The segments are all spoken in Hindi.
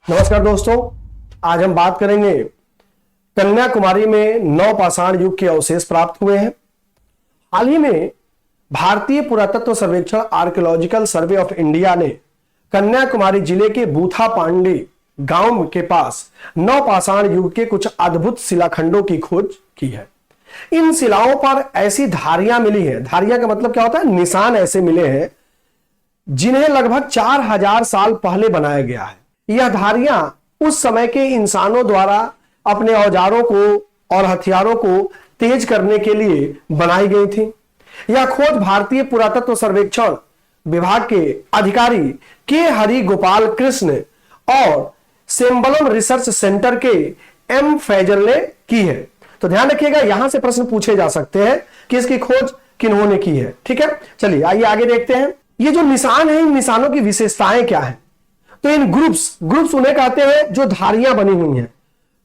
नमस्कार दोस्तों, आज हम बात करेंगे कन्याकुमारी में नवपाषाण युग के अवशेष प्राप्त हुए हैं। हाल ही में भारतीय पुरातत्व सर्वेक्षण आर्कियोलॉजिकल सर्वे ऑफ इंडिया ने कन्याकुमारी जिले के बूथा पांडे गांव के पास नवपाषाण युग के कुछ अद्भुत शिलाखंडों की खोज की है। इन शिलाओं पर ऐसी धारियां मिली है, धारियां का मतलब क्या होता है, निशान ऐसे मिले हैं जिन्हें लगभग 4000 साल पहले बनाया गया है। यह धारियां उस समय के इंसानों द्वारा अपने औजारों को और हथियारों को तेज करने के लिए बनाई गई थी। यह खोज भारतीय पुरातत्व सर्वेक्षण विभाग के अधिकारी के हरि गोपाल कृष्ण और सेम्बलम रिसर्च सेंटर के एम फैजल ने की है। तो ध्यान रखिएगा, यहां से प्रश्न पूछे जा सकते हैं कि इसकी खोज किन्होंने की है। ठीक है, चलिए आइए आगे देखते हैं। ये जो निशान है, इन निशानों की विशेषताएं क्या है। तो इन ग्रुप्स उन्हें कहते हैं जो धारियां बनी हुई हैं।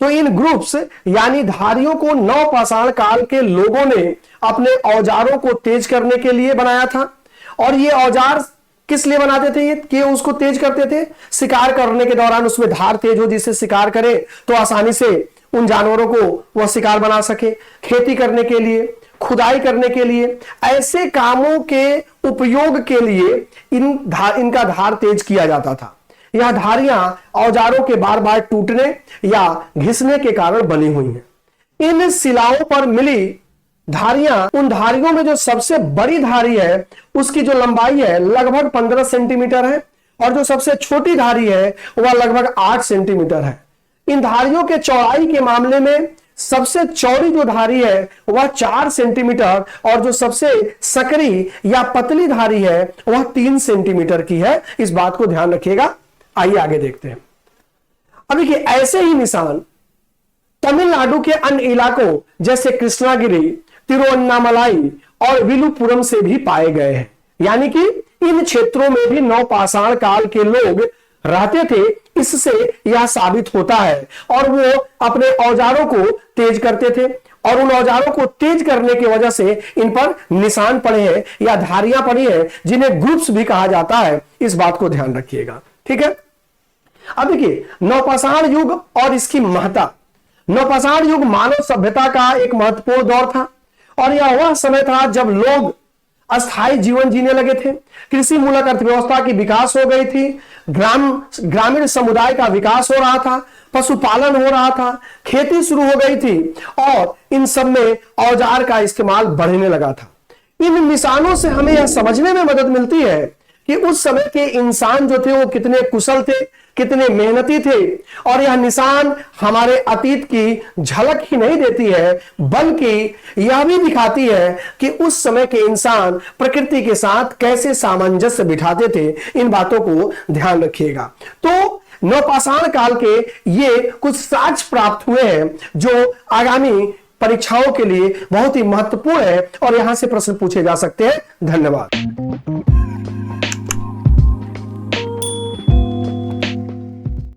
तो इन ग्रुप्स यानी धारियों को नवपाषाण काल के लोगों ने अपने औजारों को तेज करने के लिए बनाया था। और ये औजार किस लिए बनाते थे कि उसको तेज करते थे? शिकार करने के दौरान उसमें धार तेज हो, जिससे शिकार करे तो आसानी से उन जानवरों को वह शिकार बना सके। खेती करने के लिए, खुदाई करने के लिए, ऐसे कामों के उपयोग के लिए इनका धार तेज किया जाता था। यह धारियां औजारों के बार बार टूटने या घिसने के कारण बनी हुई हैं। इन शिलाओं पर मिली धारियां, उन धारियों में जो सबसे बड़ी धारी है उसकी जो लंबाई है लगभग 15 सेंटीमीटर है और जो सबसे छोटी धारी है वह लगभग 8 सेंटीमीटर है। इन धारियों के चौड़ाई के मामले में सबसे चौड़ी जो धारी है वह 4 सेंटीमीटर और जो सबसे सकरी या पतली धारी है वह 3 सेंटीमीटर की है। इस बात को ध्यान रखिएगा। आइए आगे देखते हैं। अब देखिए, ऐसे ही निशान तमिलनाडु के अन्य इलाकों जैसे कृष्णागिरी, तिरुवन्नामलाई और विलुपुरम से भी पाए गए हैं। यानी कि इन क्षेत्रों में भी नवपाषाण काल के लोग रहते थे। इससे यह साबित होता है और वो अपने औजारों को तेज करते थे और उन औजारों को तेज करने की वजह से इन पर निशान पड़े हैं या धारियां पड़ी हैं जिन्हें ग्रुप्स भी कहा जाता है। इस बात को ध्यान रखिएगा। ठीक है, अब देखिए नवपाषाण युग और इसकी महत्ता। नवपाषाण युग मानव सभ्यता का एक महत्वपूर्ण दौर था और यह वह समय था जब लोग अस्थायी जीवन जीने लगे थे। कृषि मूलक अर्थव्यवस्था की विकास हो गई थी, ग्रामीण समुदाय का विकास हो रहा था, पशुपालन हो रहा था, खेती शुरू हो गई थी और इन सब में औजार का इस्तेमाल बढ़ने लगा था। इन निशानों से हमें यह समझने में मदद मिलती है कि उस समय के इंसान जो थे वो कितने कुशल थे, कितने मेहनती थे। और यह निशान हमारे अतीत की झलक ही नहीं देती है बल्कि यह भी दिखाती है कि उस समय के इंसान प्रकृति के साथ कैसे सामंजस्य बिठाते थे। इन बातों को ध्यान रखिएगा। तो नवपाषाण काल के ये कुछ साक्ष्य प्राप्त हुए हैं जो आगामी परीक्षाओं के लिए बहुत ही महत्वपूर्ण है और यहां से प्रश्न पूछे जा सकते हैं। धन्यवाद।